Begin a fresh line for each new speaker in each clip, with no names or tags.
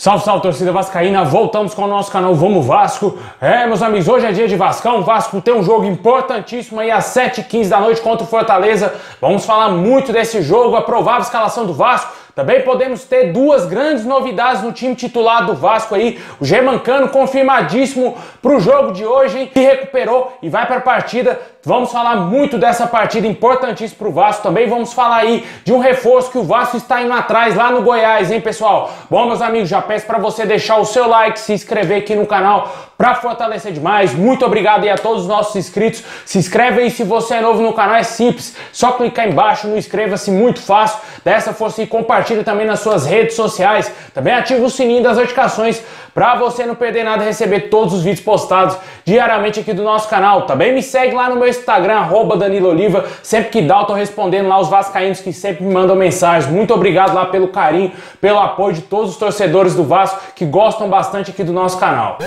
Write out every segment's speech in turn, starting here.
Salve, salve, torcida vascaína, voltamos com o nosso canal Vamos Vasco. Meus amigos, hoje é dia de Vascão. O Vasco tem um jogo importantíssimo aí às 7h15 da noite contra o Fortaleza. Vamos falar muito desse jogo, a provável escalação do Vasco. Também podemos ter duas grandes novidades no time titular do Vasco aí. O Germancano confirmadíssimo para o jogo de hoje, hein? Se recuperou e vai para a partida. Vamos falar muito dessa partida importantíssima para o Vasco. Também vamos falar aí de um reforço que o Vasco está indo atrás lá no Goiás, hein, pessoal? Bom, meus amigos, já peço para você deixar o seu like, se inscrever aqui no canal para fortalecer demais. Muito obrigado aí a todos os nossos inscritos. Se inscreve aí se você é novo no canal, é simples. Só clicar embaixo no inscreva-se, muito fácil. Dá essa força e compartilha também nas suas redes sociais. Também ativa o sininho das notificações para você não perder nada e receber todos os vídeos postados diariamente aqui do nosso canal. Também me segue lá no meu Instagram, @DaniloOliva. Sempre que dá eu tô respondendo lá os vascaínos que sempre me mandam mensagens. Muito obrigado lá pelo carinho, pelo apoio de todos os torcedores do Vasco que gostam bastante aqui do nosso canal.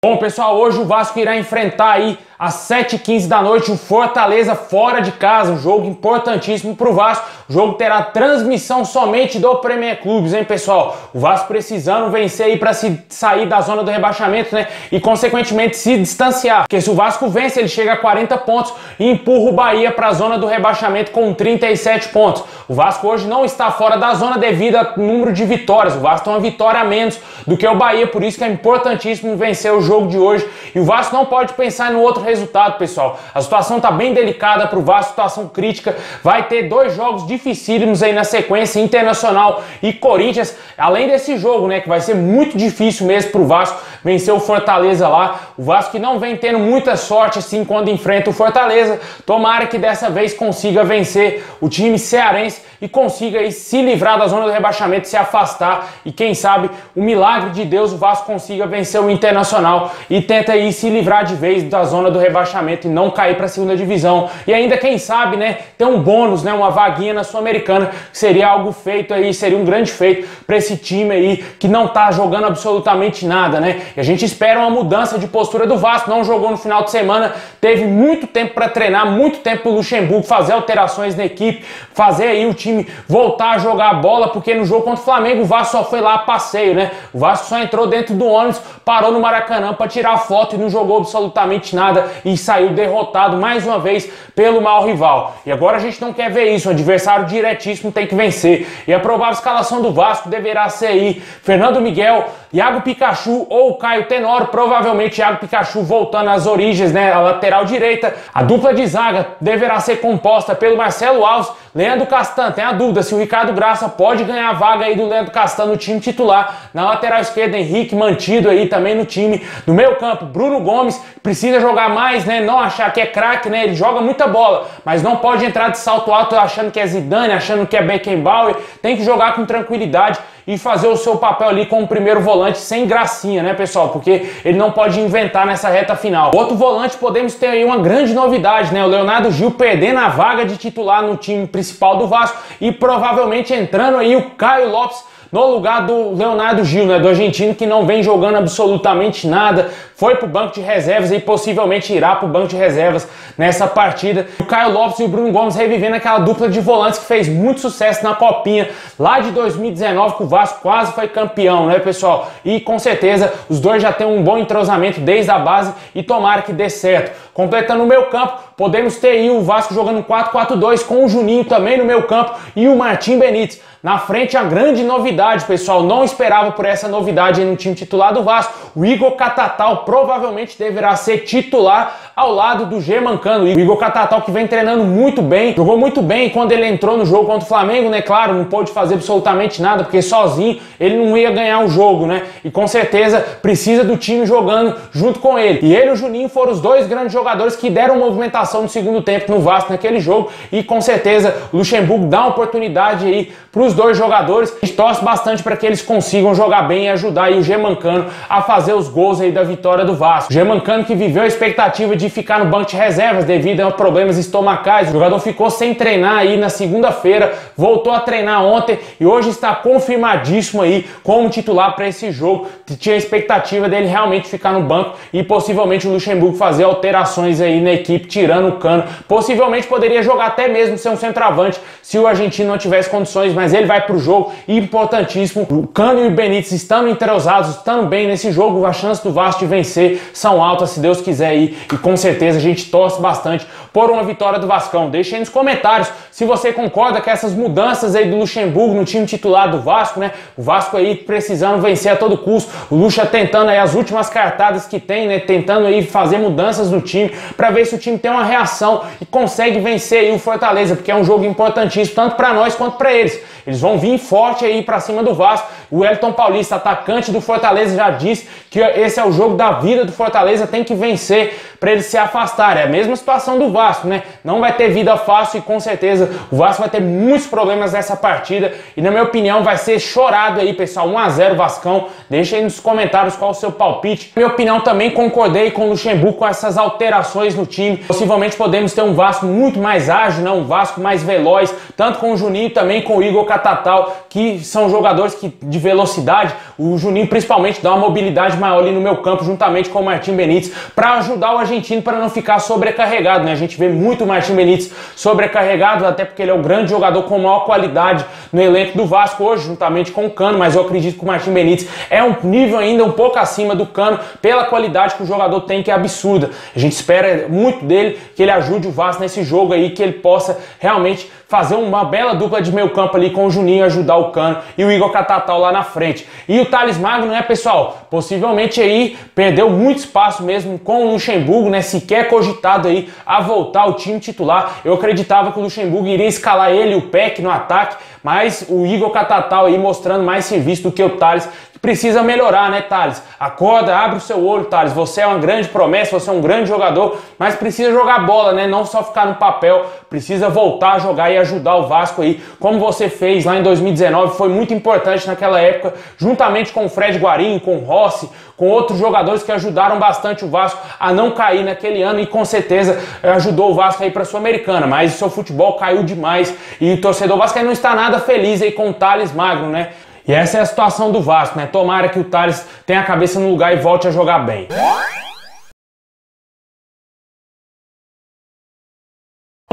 Bom, pessoal, hoje o Vasco irá enfrentar aí às 7h15 da noite o Fortaleza fora de casa, um jogo importantíssimo para o Vasco. O jogo terá transmissão somente do Premier Clubes, hein, pessoal? O Vasco precisando vencer aí para se sair da zona do rebaixamento, né? E consequentemente se distanciar. Porque se o Vasco vence, ele chega a 40 pontos e empurra o Bahia para a zona do rebaixamento com 37 pontos. O Vasco hoje não está fora da zona devido ao número de vitórias. O Vasco tem uma vitória a menos do que o Bahia, por isso que é importantíssimo vencer o jogo de hoje. E o Vasco não pode pensar no outro resultado, pessoal. A situação tá bem delicada para o Vasco, situação crítica. Vai ter dois jogos dificílimos aí na sequência, Internacional e Corinthians. Além desse jogo, né, que vai ser muito difícil mesmo para o Vasco vencer o Fortaleza lá. O Vasco que não vem tendo muita sorte assim quando enfrenta o Fortaleza. Tomara que dessa vez consiga vencer o time cearense e consiga aí se livrar da zona do rebaixamento, se afastar e quem sabe o milagre de Deus o Vasco consiga vencer o Internacional e tenta aí se livrar de vez da zona do rebaixamento e não cair para a segunda divisão. E ainda quem sabe, né, ter um bônus, né, uma vaguinha na Sul-Americana, que seria algo feito aí, seria um grande feito para esse time aí que não tá jogando absolutamente nada, né? E a gente espera uma mudança de postura do Vasco, não jogou no final de semana, teve muito tempo para treinar, muito tempo pro Luxemburgo fazer alterações na equipe, fazer aí o time voltar a jogar a bola, porque no jogo contra o Flamengo o Vasco só foi lá a passeio, né? O Vasco só entrou dentro do ônibus, parou no Maracanã para tirar foto e não jogou absolutamente nada e saiu derrotado mais uma vez pelo maior rival. E agora a gente não quer ver isso, o adversário diretíssimo tem que vencer. E a provável escalação do Vasco deverá ser aí Fernando Miguel, Iago Pikachu ou Caio Tenório, provavelmente Iago Pikachu voltando às origens, né, a lateral direita. A dupla de zaga deverá ser composta pelo Marcelo Alves, Leandro Castan. Tem a dúvida se o Ricardo Graça pode ganhar a vaga aí do Leandro Castan no time titular. Na lateral esquerda, Henrique mantido aí também no time. No meio campo, Bruno Gomes, precisa jogar mais, né, não achar que é craque, né, ele joga muita bola, mas não pode entrar de salto alto achando que é Zidane, achando que é Beckenbauer. Tem que jogar com tranquilidade e fazer o seu papel ali como primeiro volante sem gracinha, né, pessoal? Porque ele não pode inventar nessa reta final. Outro volante, podemos ter aí uma grande novidade, né? O Leonardo Gil perdendo a vaga de titular no time principal do Vasco e provavelmente entrando aí o Caio Lopes no lugar do Leonardo Gil, né, do argentino, que não vem jogando absolutamente nada, foi pro banco de reservas e possivelmente irá pro banco de reservas nessa partida. O Caio Lopes e o Bruno Gomes revivendo aquela dupla de volantes que fez muito sucesso na Copinha lá de 2019, que o Vasco quase foi campeão, né, pessoal? E com certeza os dois já têm um bom entrosamento desde a base e tomara que dê certo. Completando o meio campo, podemos ter aí o Vasco jogando 4-4-2 com o Juninho também no meio campo e o Martim Benítez. Na frente, a grande novidade, pessoal, não esperava por essa novidade aí no time titular do Vasco. O Igor Catatal provavelmente deverá ser titular ao lado do Germancano. O Igor Catatal que vem treinando muito bem, jogou muito bem quando ele entrou no jogo contra o Flamengo, né? Claro, não pôde fazer absolutamente nada, porque sozinho ele não ia ganhar o jogo, né? E com certeza precisa do time jogando junto com ele. E ele e o Juninho foram os dois grandes jogadores que deram movimentação no segundo tempo no Vasco naquele jogo. E com certeza o Luxemburgo dá uma oportunidade aí para os dois jogadores. A gente torce bastante para que eles consigam jogar bem e ajudar aí o Germancano a fazer os gols aí da vitória vitória do Vasco. O Germancano, que viveu a expectativa de ficar no banco de reservas devido a problemas estomacais, o jogador ficou sem treinar aí na segunda-feira, voltou a treinar ontem e hoje está confirmadíssimo aí como titular para esse jogo. Tinha a expectativa dele realmente ficar no banco e possivelmente o Luxemburgo fazer alterações aí na equipe, tirando o Cano. Possivelmente poderia jogar até mesmo ser um centroavante se o argentino não tivesse condições, mas ele vai para o jogo, importantíssimo. O Cano e o Benítez estando entrosados, estando bem nesse jogo, as chances do Vasco de vencer são altas, se Deus quiser aí, e com certeza a gente torce bastante por uma vitória do Vascão. Deixe aí nos comentários se você concorda com essas mudanças aí do Luxemburgo no time titular do Vasco, né? O Vasco aí precisando vencer a todo custo, o Luxa tentando aí as últimas cartadas que tem, né? Tentando aí fazer mudanças no time para ver se o time tem uma reação e consegue vencer aí o Fortaleza, porque é um jogo importantíssimo tanto para nós quanto para eles. Eles vão vir forte aí para cima do Vasco. O Wellington Paulista, atacante do Fortaleza, já disse que esse é o jogo da vida do Fortaleza, tem que vencer para eles se afastarem. É a mesma situação do Vasco, né? Não vai ter vida fácil e com certeza o Vasco vai ter muitos problemas nessa partida e na minha opinião vai ser chorado aí, pessoal. 1 a 0 Vascão. Deixa aí nos comentários qual o seu palpite. Na minha opinião, também concordei com o Luxemburgo com essas alterações no time. Possivelmente podemos ter um Vasco muito mais ágil, né? Um Vasco mais veloz, tanto com o Juninho também com o Igor Catatal, que são jogadores de velocidade. O Juninho principalmente dá uma mobilidade maior ali no meio campo, juntamente com o Martim Benítez, para ajudar o argentino para não ficar sobrecarregado, né? A gente vê muito o Martim Benítez sobrecarregado, até porque ele é o grande jogador com maior qualidade no elenco do Vasco hoje, juntamente com o Cano, mas eu acredito que o Martim Benítez é um nível ainda um pouco acima do Cano, pela qualidade que o jogador tem, que é absurda. A gente espera muito dele, que ele ajude o Vasco nesse jogo aí, que ele possa realmente fazer uma bela dupla de meio campo ali com o Juninho, ajudar o Cano e o Igor Catatal lá na frente. E o Thales Magno, né, pessoal? Possivelmente aí perdeu muito espaço mesmo com o Luxemburgo, né? Sequer cogitado aí a voltar ao time titular. Eu acreditava que o Luxemburgo iria escalar ele e o Peck no ataque, mas o Igor Catatal aí mostrando mais serviço do que o Thales, que precisa melhorar, né, Thales? Acorda, abre o seu olho, Thales. Você é uma grande promessa, você é um grande jogador, mas precisa jogar bola, né? Não só ficar no papel, precisa voltar a jogar e ajudar o Vasco aí, como você fez lá em 2019, foi muito importante naquela época, juntamente com o Fred Guarim, com o Rossi, com outros jogadores que ajudaram bastante o Vasco a não cair naquele ano e com certeza ajudou o Vasco aí para a Sul-Americana, mas o seu futebol caiu demais e o torcedor Vasco aí não está nada feliz aí com o Thales Magno, né? E essa é a situação do Vasco, né? Tomara que o Thales tenha a cabeça no lugar e volte a jogar bem.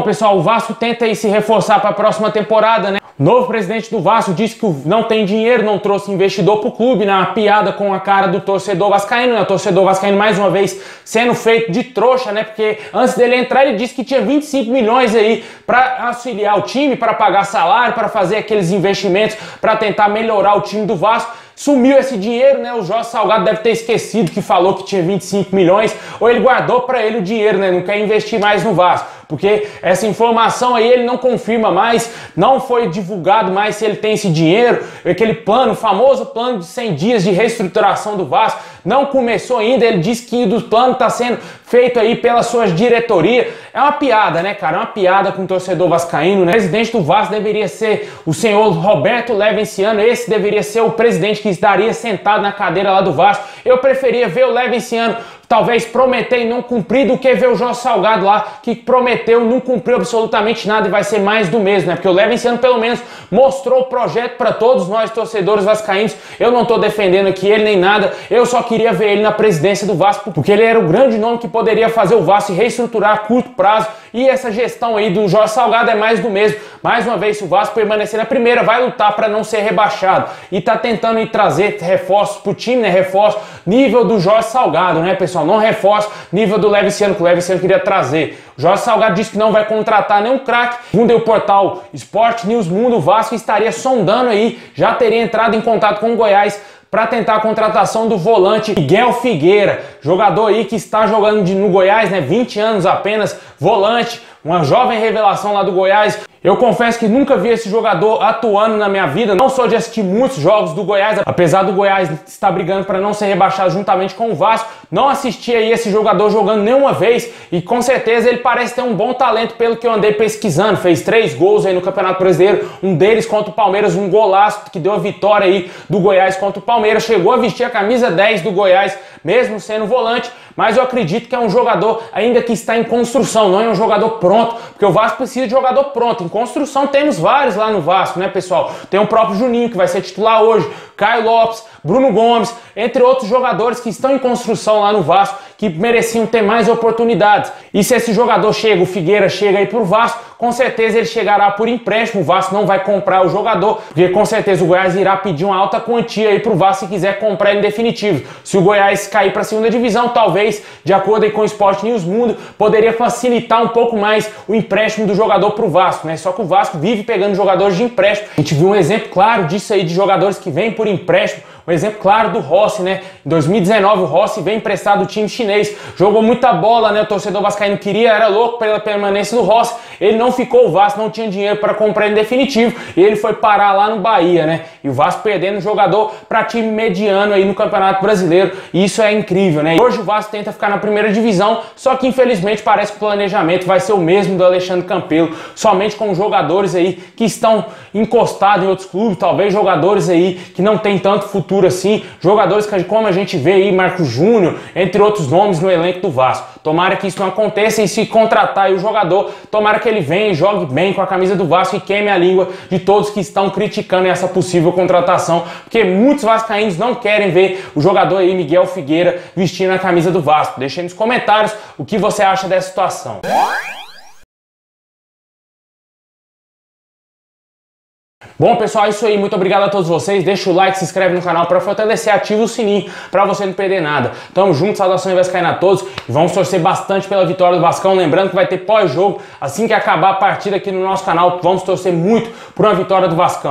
Pessoal, o Vasco tenta aí se reforçar para a próxima temporada, né? O novo presidente do Vasco disse que não tem dinheiro, não trouxe investidor para o clube, né? Uma piada com a cara do torcedor vascaíno, né? O torcedor vascaíno mais uma vez sendo feito de trouxa, né? Porque antes dele entrar ele disse que tinha 25 milhões aí para auxiliar o time, para pagar salário, para fazer aqueles investimentos, para tentar melhorar o time do Vasco. Sumiu esse dinheiro, né? O Jorge Salgado deve ter esquecido que falou que tinha 25 milhões, ou ele guardou para ele o dinheiro, né? Não quer investir mais no Vasco, porque essa informação aí ele não confirma mais, não foi divulgado mais se ele tem esse dinheiro, aquele plano, o famoso plano de 100 dias de reestruturação do Vasco, não começou ainda, ele disse que o plano está sendo feito aí pela sua diretoria. É uma piada, né, cara? É uma piada com o torcedor vascaíno, né? O presidente do Vasco deveria ser o senhor Roberto Levenciano, esse deveria ser o presidente que estaria sentado na cadeira lá do Vasco. Eu preferia ver o Levenciano talvez prometer e não cumprir do que ver o Jorge Salgado lá, que prometeu, não cumpriu absolutamente nada e vai ser mais do mesmo, né? Porque o Levenciano pelo menos mostrou o projeto para todos nós torcedores vascaínos. Eu não estou defendendo aqui ele nem nada, eu só queria ver ele na presidência do Vasco, porque ele era o grande nome que poderia fazer o Vasco se reestruturar a curto prazo, e essa gestão aí do Jorge Salgado é mais do mesmo. Mais uma vez, se o Vasco permanecer na primeira, vai lutar para não ser rebaixado e tá tentando ir trazer reforços pro time, né? Reforço nível do Jorge Salgado, né, pessoal? Não reforço nível do Levenciano, que o Levenciano queria trazer. O Jorge Salgado disse que não vai contratar nenhum craque. Segundo o portal Sport News Mundo, o Vasco estaria sondando aí, já teria entrado em contato com o Goiás para tentar a contratação do volante Miguel Figueira, jogador aí que está jogando no Goiás, né, 20 anos apenas, volante, uma jovem revelação lá do Goiás. Eu confesso que nunca vi esse jogador atuando na minha vida, não sou de assistir muitos jogos do Goiás, apesar do Goiás estar brigando para não ser rebaixado juntamente com o Vasco, não assisti aí esse jogador jogando nenhuma vez e com certeza ele parece ter um bom talento pelo que eu andei pesquisando, fez 3 gols aí no Campeonato Brasileiro, um deles contra o Palmeiras, um golaço que deu a vitória aí do Goiás contra o Palmeiras, chegou a vestir a camisa 10 do Goiás, mesmo sendo volante, mas eu acredito que é um jogador ainda que está em construção, não é um jogador pronto, porque o Vasco precisa de jogador pronto. Em construção temos vários lá no Vasco, né, pessoal? Tem o próprio Juninho, que vai ser titular hoje, Caio Lopes, Bruno Gomes, entre outros jogadores que estão em construção lá no Vasco, que mereciam ter mais oportunidades. E se esse jogador chega, o Figueira chega aí pro Vasco, com certeza ele chegará por empréstimo, o Vasco não vai comprar o jogador, porque com certeza o Goiás irá pedir uma alta quantia aí pro Vasco se quiser comprar ele em definitivo. Se o Goiás cair para a segunda divisão, talvez, de acordo aí com o Sport News Mundo, poderia facilitar um pouco mais o empréstimo do jogador pro Vasco, né? Só que o Vasco vive pegando jogadores de empréstimo. A gente viu um exemplo claro disso aí, de jogadores que vêm por empréstimo. Um exemplo claro do Rossi, né? Em 2019 o Rossi veio emprestado do time chinês, jogou muita bola, né? O torcedor vascaíno queria, era louco pela permanência do Rossi. Ele não ficou, o Vasco não tinha dinheiro para comprar em definitivo e ele foi parar lá no Bahia, né? E o Vasco perdendo um jogador para time mediano aí no Campeonato Brasileiro. E isso é incrível, né? E hoje o Vasco tenta ficar na primeira divisão, só que infelizmente parece que o planejamento vai ser o mesmo do Alexandre Campelo, somente com jogadores aí que estão encostados em outros clubes, talvez jogadores aí que não tem tanto futuro assim, jogadores que, como a gente vê aí, Marcos Júnior, entre outros nomes no elenco do Vasco. Tomara que isso não aconteça e se contratar aí o jogador, tomara que ele venha e jogue bem com a camisa do Vasco e queime a língua de todos que estão criticando essa possível contratação, porque muitos vascaínos não querem ver o jogador aí, Miguel Figueira, vestindo a camisa do Vasco. Deixa aí nos comentários o que você acha dessa situação. Bom, pessoal, é isso aí. Muito obrigado a todos vocês. Deixa o like, se inscreve no canal para fortalecer, ativa o sininho para você não perder nada. Tamo junto, saudações vascaína a todos e vamos torcer bastante pela vitória do Vascão. Lembrando que vai ter pós-jogo assim que acabar a partida aqui no nosso canal. Vamos torcer muito por uma vitória do Vascão.